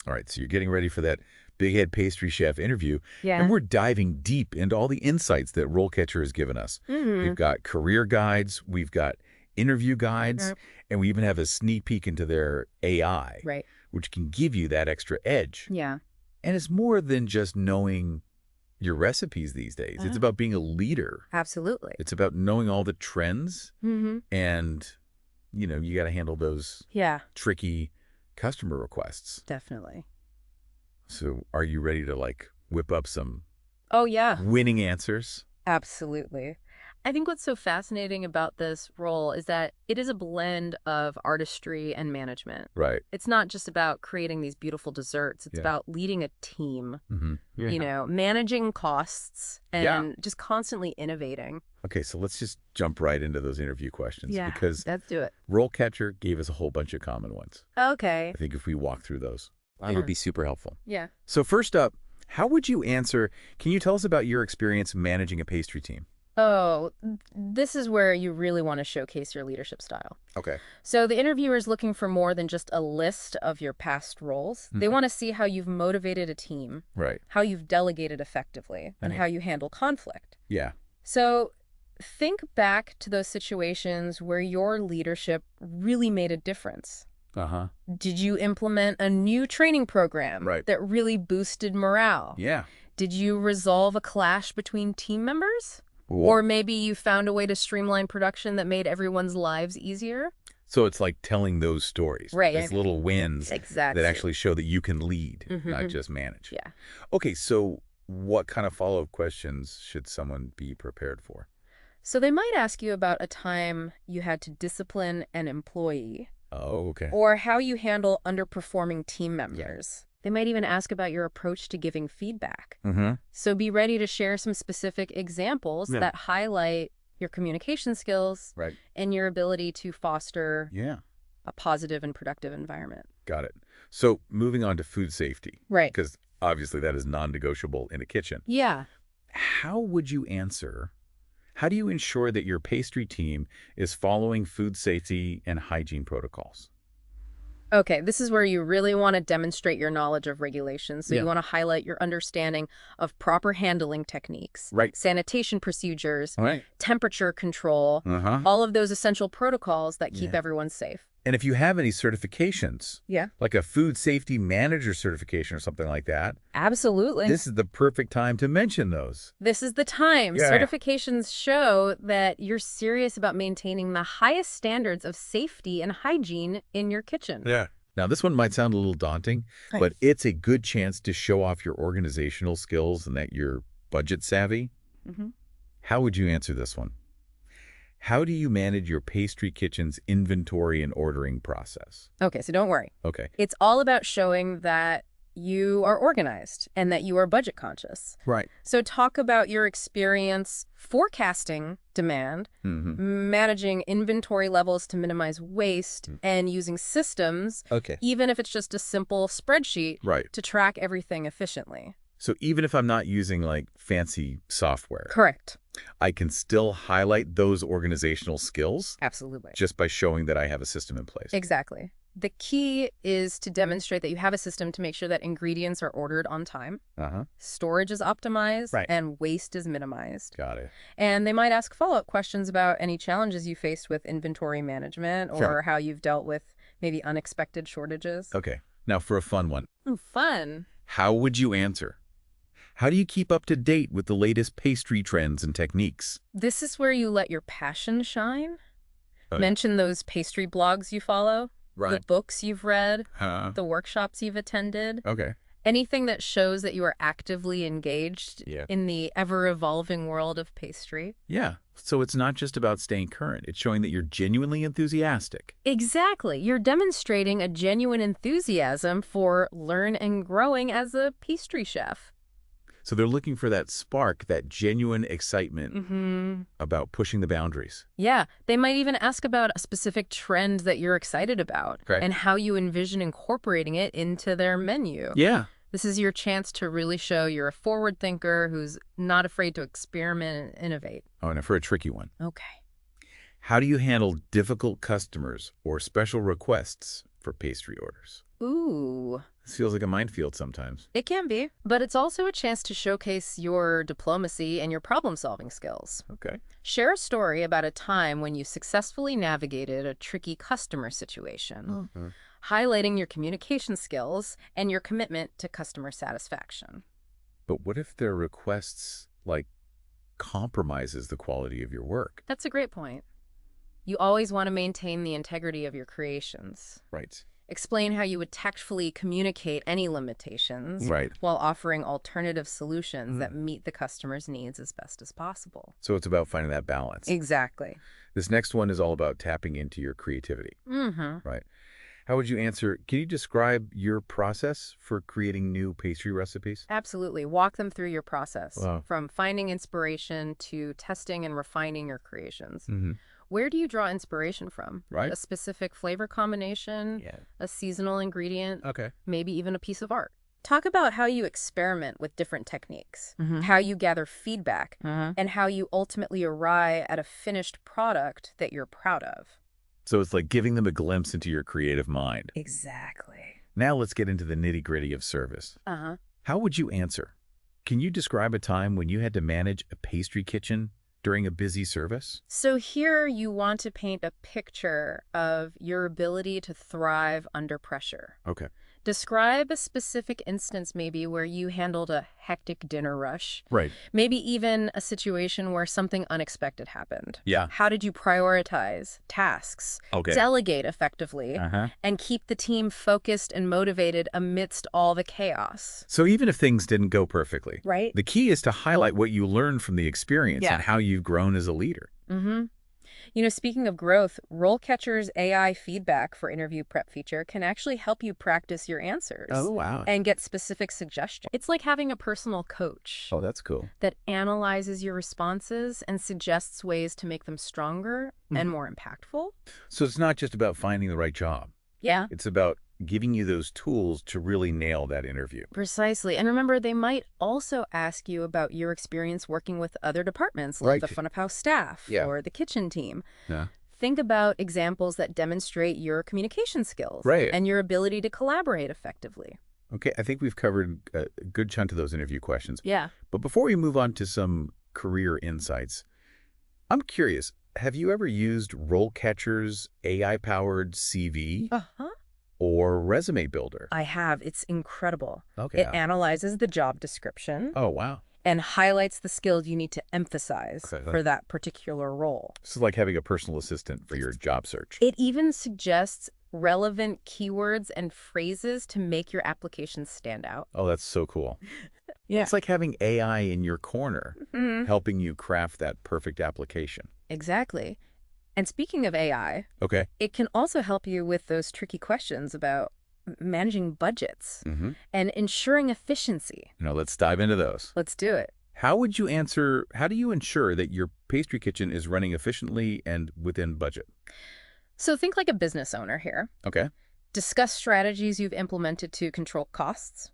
All right, so you're getting ready for that Big Head Pastry Chef interview, Yeah. and we're diving deep into all the insights that RoleCatcher has given us. We've got career guides, we've got interview guides, Yep. and we even have a sneak peek into their AI, Right. which can give you that extra edge. Yeah. And it's more than just knowing your recipes these days. It's about being a leader. Absolutely. It's about knowing all the trends, and, you got to handle those Yeah, tricky customer requests. definitely. So are you ready to whip up some Oh, yeah. winning answers? Absolutely. I think what's so fascinating about this role is that it is a blend of artistry and management. Right. It's not just about creating these beautiful desserts. It's Yeah. about leading a team, Yeah. managing costs and just constantly innovating. Okay, so let's just jump right into those interview questions because let's do it. RoleCatcher gave us a whole bunch of common ones. Okay. I think if we walk through those, it would be super helpful. Yeah. So first up, how would you answer, can you tell us about your experience managing a pastry team? Oh, this is where you really want to showcase your leadership style. Okay. So the interviewer is looking for more than just a list of your past roles. They want to see how you've motivated a team, Right. how you've delegated effectively, and how you handle conflict. Yeah. So think back to those situations where your leadership really made a difference. Uh-huh. Did you implement a new training program Right. that really boosted morale? Yeah. Did you resolve a clash between team members? Whoa. Or maybe you found a way to streamline production that made everyone's lives easier? So it's like telling those stories. Right. These little wins Exactly. that actually show that you can lead, not just manage. Yeah. Okay, so what kind of follow-up questions should someone be prepared for? So they might ask you about a time you had to discipline an employee Oh, okay. or how you handle underperforming team members. They might even ask about your approach to giving feedback. So be ready to share some specific examples that highlight your communication skills Right. and your ability to foster Yeah. a positive and productive environment. Got it. So moving on to food safety. Right. Because obviously that is non-negotiable in a kitchen. Yeah. How would you answer? How do you ensure that your pastry team is following food safety and hygiene protocols? Okay, this is where you really want to demonstrate your knowledge of regulations. So you want to highlight your understanding of proper handling techniques, Right. sanitation procedures, All right. temperature control, Uh-huh. all of those essential protocols that keep everyone safe. And if you have any certifications, Yeah. like a food safety manager certification or something like that, Absolutely. this is the perfect time to mention those. This is the time. Yeah. Certifications show that you're serious about maintaining the highest standards of safety and hygiene in your kitchen. Yeah. Now, this one might sound a little daunting, Right. but it's a good chance to show off your organizational skills and that you're budget savvy. How would you answer this one? How do you manage your pastry kitchen's inventory and ordering process? Okay, so don't worry. Okay. It's all about showing that you are organized and that you are budget conscious. Right. So talk about your experience forecasting demand, managing inventory levels to minimize waste, and using systems, Okay. even if it's just a simple spreadsheet, Right. to track everything efficiently. So even if I'm not using fancy software, Correct. I can still highlight those organizational skills Absolutely. just by showing that I have a system in place. Exactly. The key is to demonstrate that you have a system to make sure that ingredients are ordered on time, storage is optimized, Right. and waste is minimized. Got it. And they might ask follow-up questions about any challenges you faced with inventory management or Sure. how you've dealt with maybe unexpected shortages. Okay. Now for a fun one. Ooh, fun. How would you answer? How do you keep up to date with the latest pastry trends and techniques? This is where you let your passion shine. Okay. Mention those pastry blogs you follow, the books you've read, the workshops you've attended. Okay. Anything that shows that you are actively engaged Yeah. in the ever-evolving world of pastry. Yeah. So it's not just about staying current. It's showing that you're genuinely enthusiastic. Exactly. You're demonstrating a genuine enthusiasm for learn and growing as a pastry chef. So they're looking for that spark, that genuine excitement about pushing the boundaries. Yeah. They might even ask about a specific trend that you're excited about and how you envision incorporating it into their menu. Yeah. This is your chance to really show you're a forward thinker who's not afraid to experiment and innovate. Oh, and for a tricky one. Okay. How do you handle difficult customers or special requests for pastry orders? Ooh, This feels like a minefield sometimes. It can be, but it's also a chance to showcase your diplomacy and your problem-solving skills. Okay. Share a story about a time when you successfully navigated a tricky customer situation, highlighting your communication skills and your commitment to customer satisfaction. But what if their requests, compromises the quality of your work? That's a great point. You always want to maintain the integrity of your creations. Right. Explain how you would tactfully communicate any limitations while offering alternative solutions that meet the customer's needs as best as possible. So it's about finding that balance. Exactly. This next one is all about tapping into your creativity. Right. How would you answer? Can you describe your process for creating new pastry recipes? Absolutely. Walk them through your process, from finding inspiration to testing and refining your creations. Where do you draw inspiration from? Right. A specific flavor combination, a seasonal ingredient, maybe even a piece of art. Talk about how you experiment with different techniques, how you gather feedback, and how you ultimately arrive at a finished product that you're proud of. So it's like giving them a glimpse into your creative mind. Exactly. Now let's get into the nitty-gritty of service. How would you answer? Can you describe a time when you had to manage a pastry kitchen during a busy service? So here you want to paint a picture of your ability to thrive under pressure. Okay. Describe a specific instance maybe where you handled a hectic dinner rush. Right. Maybe even a situation where something unexpected happened. Yeah. How did you prioritize tasks, delegate effectively, and keep the team focused and motivated amidst all the chaos? So even if things didn't go perfectly, right, the key is to highlight what you learned from the experience and how you've grown as a leader. You know, speaking of growth, RoleCatcher's AI feedback for interview prep feature can actually help you practice your answers. Oh, wow. And get specific suggestions. It's like having a personal coach. Oh, that's cool. That analyzes your responses and suggests ways to make them stronger and more impactful. So it's not just about finding the right job. Yeah. It's about giving you those tools to really nail that interview. Precisely. And remember, they might also ask you about your experience working with other departments, like the front of house staff or the kitchen team. Think about examples that demonstrate your communication skills and your ability to collaborate effectively. Okay, I think we've covered a good chunk of those interview questions. Yeah. But before we move on to some career insights, I'm curious, have you ever used RoleCatcher's AI-powered CV? Or resume builder? I have. It's incredible. Okay. It analyzes the job description. Oh, wow. And highlights the skills you need to emphasize for that particular role. This is like having a personal assistant for your job search. It even suggests relevant keywords and phrases to make your application stand out. Oh, that's so cool. Yeah. It's like having AI in your corner, helping you craft that perfect application. Exactly. And speaking of AI, it can also help you with those tricky questions about managing budgets and ensuring efficiency. Let's dive into those. Let's do it. How do you ensure that your pastry kitchen is running efficiently and within budget? So think like a business owner here. Okay. Discuss strategies you've implemented to control costs,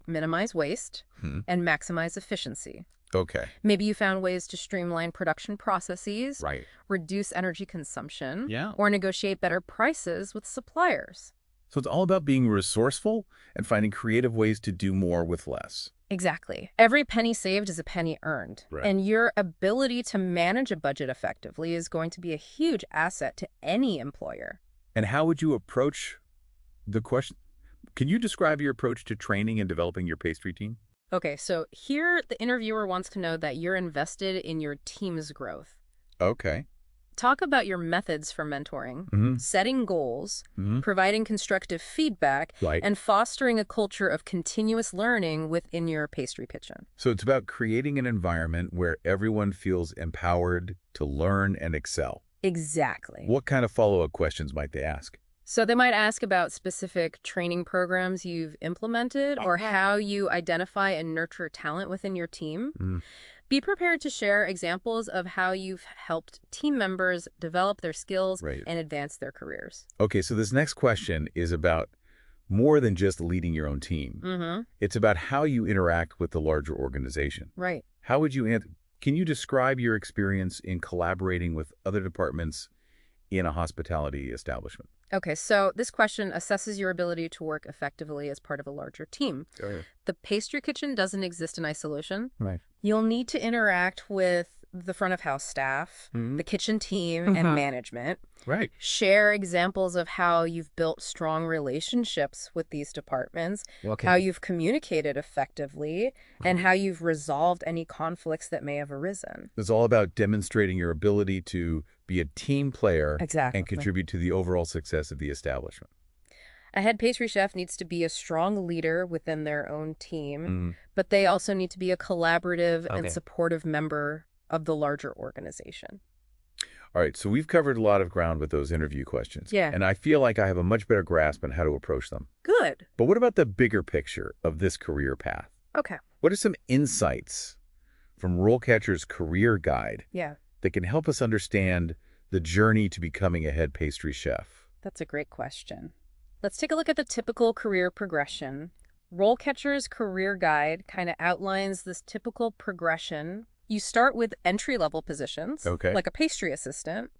minimize waste, and maximize efficiency. Okay. Maybe you found ways to streamline production processes, reduce energy consumption, or negotiate better prices with suppliers. So it's all about being resourceful and finding creative ways to do more with less. Exactly. Every penny saved is a penny earned. And your ability to manage a budget effectively is going to be a huge asset to any employer. And how would you approach the question? Can you describe your approach to training and developing your pastry team? Okay, so here the interviewer wants to know that you're invested in your team's growth. Okay. Talk about your methods for mentoring, setting goals, providing constructive feedback, and fostering a culture of continuous learning within your pastry kitchen. So it's about creating an environment where everyone feels empowered to learn and excel. Exactly. What kind of follow-up questions might they ask? So they might ask about specific training programs you've implemented or how you identify and nurture talent within your team. Be prepared to share examples of how you've helped team members develop their skills and advance their careers. Okay, so this next question is about more than just leading your own team. It's about how you interact with the larger organization. How would you Can you describe your experience in collaborating with other departments in a hospitality establishment? Okay, so this question assesses your ability to work effectively as part of a larger team. Okay. The pastry kitchen doesn't exist in isolation. Right. You'll need to interact with the front of house staff, the kitchen team, and management. Right. Share examples of how you've built strong relationships with these departments, how you've communicated effectively, and how you've resolved any conflicts that may have arisen. It's all about demonstrating your ability to be a team player and contribute to the overall success of the establishment. A head pastry chef needs to be a strong leader within their own team, but they also need to be a collaborative and supportive member of the larger organization. All right, so we've covered a lot of ground with those interview questions. Yeah. And I feel like I have a much better grasp on how to approach them. Good. But what about the bigger picture of this career path? Okay. What are some insights from RoleCatcher's career guide that can help us understand the journey to becoming a head pastry chef? That's a great question. Let's take a look at the typical career progression. RoleCatcher's career guide kind of outlines this typical progression. You start with entry-level positions, like a pastry assistant,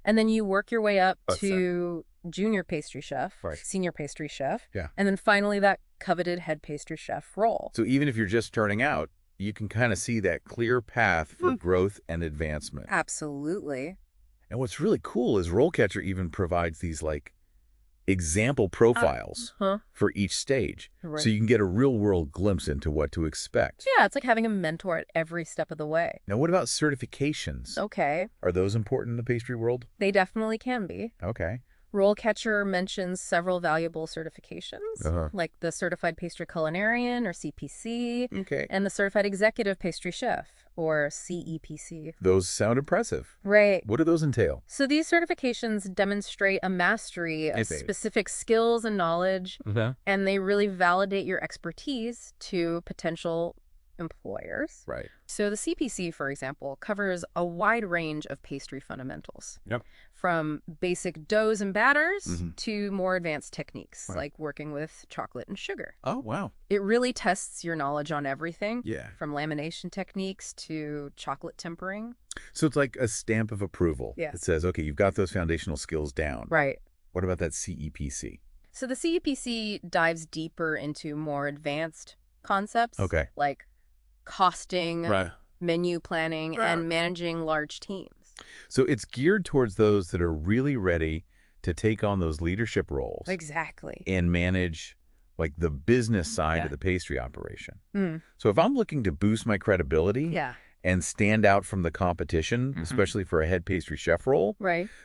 and then you work your way up to junior pastry chef, senior pastry chef, and then finally that coveted head pastry chef role. So even if you're just starting out, you can kind of see that clear path for growth and advancement. Absolutely. And what's really cool is RoleCatcher even provides these like example profiles for each stage. So you can get a real-world glimpse into what to expect. Yeah, it's like having a mentor at every step of the way. Now, what about certifications? Okay. Are those important in the pastry world? They definitely can be. Okay. RoleCatcher mentions several valuable certifications, like the Certified Pastry Culinarian, or CPC, and the Certified Executive Pastry Chef, or CEPC. Those sound impressive. Right. What do those entail? So these certifications demonstrate a mastery of specific skills and knowledge, and they really validate your expertise to potential employers. Right. So the CPC, for example, covers a wide range of pastry fundamentals. From basic doughs and batters to more advanced techniques, like working with chocolate and sugar. Oh, wow. It really tests your knowledge on everything, Yeah. from lamination techniques to chocolate tempering. So it's like a stamp of approval. Yes. It says, okay, you've got those foundational skills down. Right. What about that CEPC? So the CEPC dives deeper into more advanced concepts, like costing, menu planning, and managing large teams. So it's geared towards those that are really ready to take on those leadership roles. Exactly. And manage like the business side of the pastry operation. So if I'm looking to boost my credibility and stand out from the competition, especially for a head pastry chef role,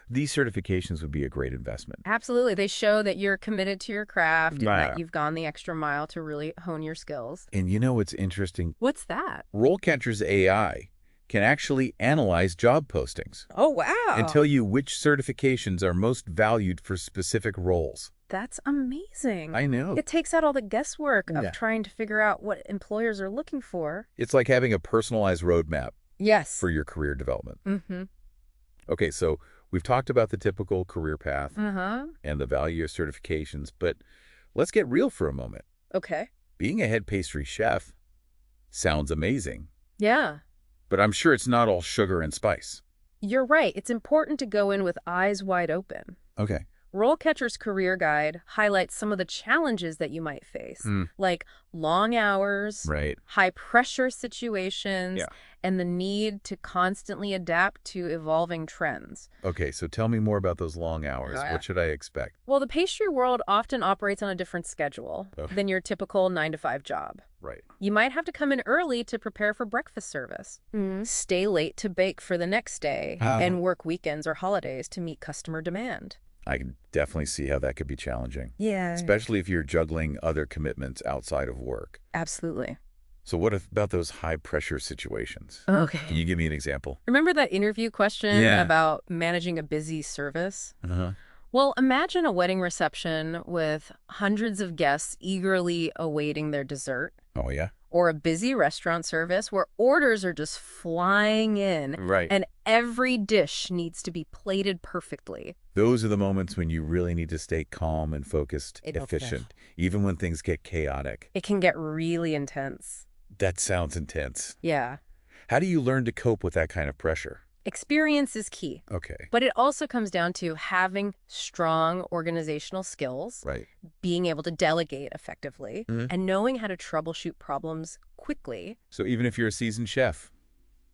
these certifications would be a great investment. Absolutely. They show that you're committed to your craft and that you've gone the extra mile to really hone your skills. And you know what's interesting? What's that? RoleCatcher's AI can actually analyze job postings. Oh, wow. And tell you which certifications are most valued for specific roles. That's amazing. I know. It takes out all the guesswork of trying to figure out what employers are looking for. It's like having a personalized roadmap for your career development. Okay, so we've talked about the typical career path and the value of certifications, but let's get real for a moment. Okay. Being a head pastry chef sounds amazing. Yeah. But I'm sure it's not all sugar and spice. You're right. It's important to go in with eyes wide open. Okay. RoleCatcher's career guide highlights some of the challenges that you might face, like long hours, high-pressure situations, and the need to constantly adapt to evolving trends. Okay, so tell me more about those long hours. What should I expect? Well, the pastry world often operates on a different schedule than your typical 9-to-5 job. Right. You might have to come in early to prepare for breakfast service, stay late to bake for the next day, and work weekends or holidays to meet customer demand. I can definitely see how that could be challenging. Yeah. Especially if you're juggling other commitments outside of work. Absolutely. So what about those high-pressure situations? Okay. Can you give me an example? Remember that interview question about managing a busy service? Well, imagine a wedding reception with hundreds of guests eagerly awaiting their dessert. Oh, yeah? Or a busy restaurant service where orders are just flying in. And every dish needs to be plated perfectly. Those are the moments when you really need to stay calm and focused, efficient, even when things get chaotic. It can get really intense. That sounds intense. Yeah. How do you learn to cope with that kind of pressure? Experience is key. Okay. But it also comes down to having strong organizational skills, Right. being able to delegate effectively, and knowing how to troubleshoot problems quickly. So even if you're a seasoned chef,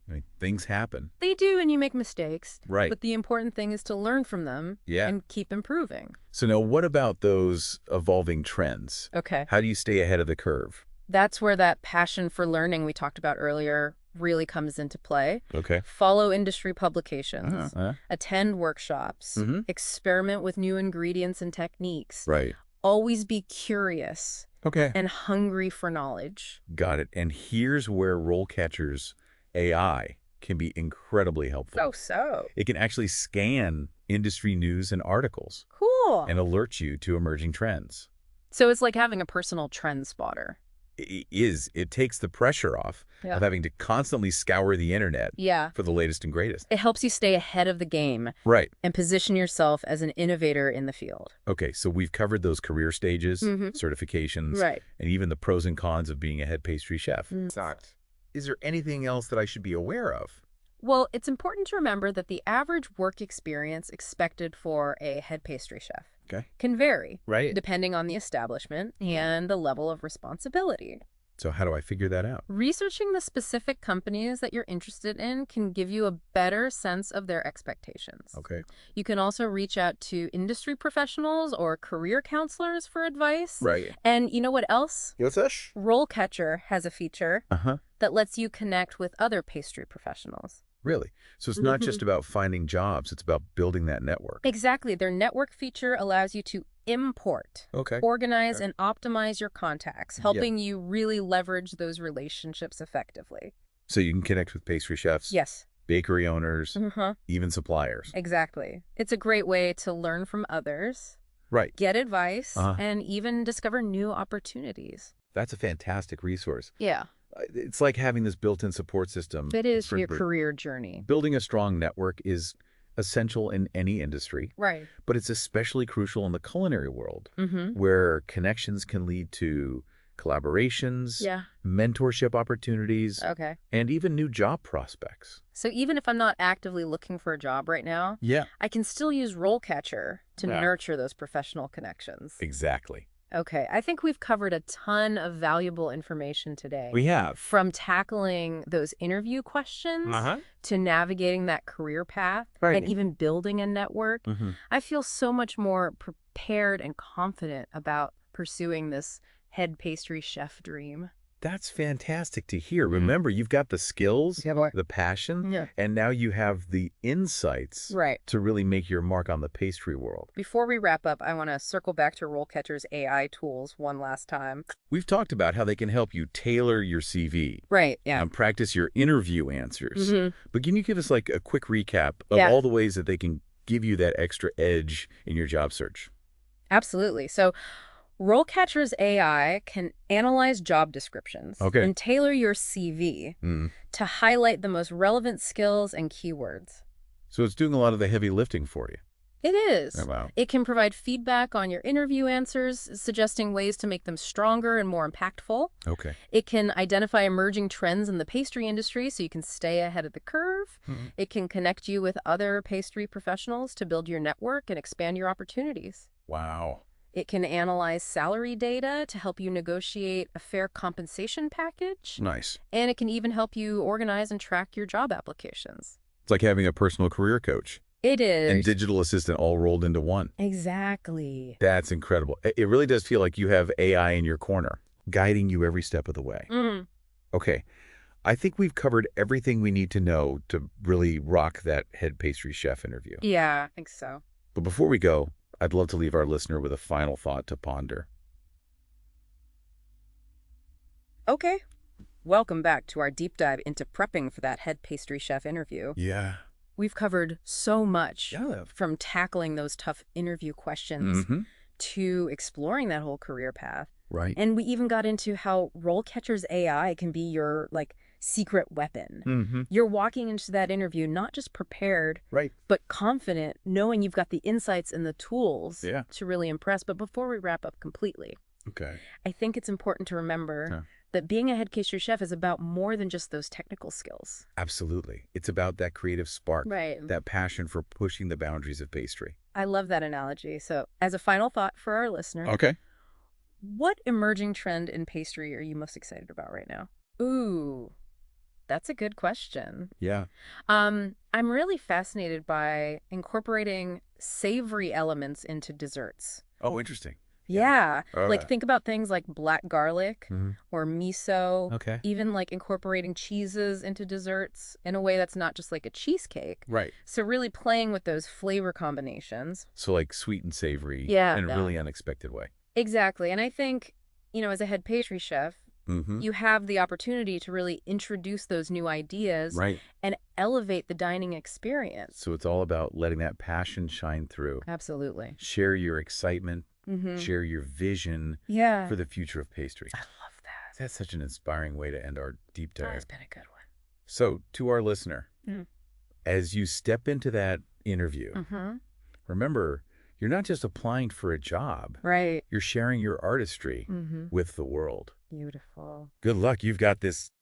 I mean, things happen. They do, and you make mistakes. Right. But the important thing is to learn from them and keep improving. So now what about those evolving trends? Okay. How do you stay ahead of the curve? That's where that passion for learning we talked about earlier really comes into play. Okay. Follow industry publications, attend workshops, experiment with new ingredients and techniques. Right. Always be curious Okay. and hungry for knowledge. Got it. And here's where RoleCatcher's AI can be incredibly helpful. So. It can actually scan industry news and articles Cool. and alert you to emerging trends. So it's like having a personal trend spotter. It takes the pressure off of having to constantly scour the internet for the latest and greatest. It helps you stay ahead of the game. Right. And position yourself as an innovator in the field. Okay, so we've covered those career stages, certifications, and even the pros and cons of being a head pastry chef. Is there anything else that I should be aware of? Well, it's important to remember that the average work experience expected for a head pastry chef can vary, depending on the establishment and the level of responsibility. So how do I figure that out? Researching the specific companies that you're interested in can give you a better sense of their expectations. Okay. You can also reach out to industry professionals or career counselors for advice. Right. And you know what else? What's that? RoleCatcher has a feature that lets you connect with other pastry professionals. Really? So it's not just about finding jobs, it's about building that network. Exactly. Their network feature allows you to import, organize, and optimize your contacts, helping you really leverage those relationships effectively. So you can connect with pastry chefs, bakery owners, even suppliers. Exactly. It's a great way to learn from others, get advice, and even discover new opportunities. That's a fantastic resource. Yeah. It's like having this built-in support system. It is for your career journey. Building a strong network is essential in any industry. Right. But it's especially crucial in the culinary world, where connections can lead to collaborations, mentorship opportunities, and even new job prospects. So even if I'm not actively looking for a job right now, I can still use RoleCatcher to nurture those professional connections. Exactly. Okay, I think we've covered a ton of valuable information today. We have. From tackling those interview questions to navigating that career path and even building a network. I feel so much more prepared and confident about pursuing this head pastry chef dream. That's fantastic to hear. Remember, you've got the skills, the passion, and now you have the insights to really make your mark on the pastry world. Before we wrap up, I want to circle back to RoleCatcher's AI tools one last time. We've talked about how they can help you tailor your CV. And practice your interview answers. But can you give us like a quick recap of all the ways that they can give you that extra edge in your job search? Absolutely. So RoleCatcher's AI can analyze job descriptions and tailor your CV to highlight the most relevant skills and keywords. So it's doing a lot of the heavy lifting for you. It is. Oh, wow. It can provide feedback on your interview answers, suggesting ways to make them stronger and more impactful. It can identify emerging trends in the pastry industry so you can stay ahead of the curve. It can connect you with other pastry professionals to build your network and expand your opportunities. Wow. It can analyze salary data to help you negotiate a fair compensation package. Nice. And it can even help you organize and track your job applications. It's like having a personal career coach. It is. And digital assistant all rolled into one. Exactly. That's incredible. It really does feel like you have AI in your corner, guiding you every step of the way. Okay. I think we've covered everything we need to know to really rock that head pastry chef interview. Yeah, I think so. But before we go, I'd love to leave our listener with a final thought to ponder. Okay. Welcome back to our deep dive into prepping for that head pastry chef interview. Yeah. We've covered so much, from tackling those tough interview questions to exploring that whole career path. And we even got into how RoleCatcher's AI can be your, secret weapon. You're walking into that interview not just prepared, but confident, knowing you've got the insights and the tools to really impress. But before we wrap up completely, Okay. I think it's important to remember that being a head pastry chef is about more than just those technical skills. Absolutely. It's about that creative spark, Right. that passion for pushing the boundaries of pastry. I love that analogy. So as a final thought for our listener, Okay. what emerging trend in pastry are you most excited about right now? Ooh, that's a good question. Yeah. I'm really fascinated by incorporating savory elements into desserts. Oh, interesting. Yeah. All Like right. think about things like black garlic Mhm. or miso, Okay. even like incorporating cheeses into desserts in a way that's not just like a cheesecake. Right. So really playing with those flavor combinations. So like sweet and savory Yeah. in a really unexpected way. Exactly. And I think, as a head pastry chef, you have the opportunity to really introduce those new ideas Right. and elevate the dining experience. So it's all about letting that passion shine through. Absolutely. Share your excitement, Mm-hmm. share your vision Yeah. for the future of pastry. I love that. That's such an inspiring way to end our deep dive. That's been a good one. So to our listener, as you step into that interview, remember, you're not just applying for a job. Right. You're sharing your artistry with the world. Beautiful. Good luck. You've got this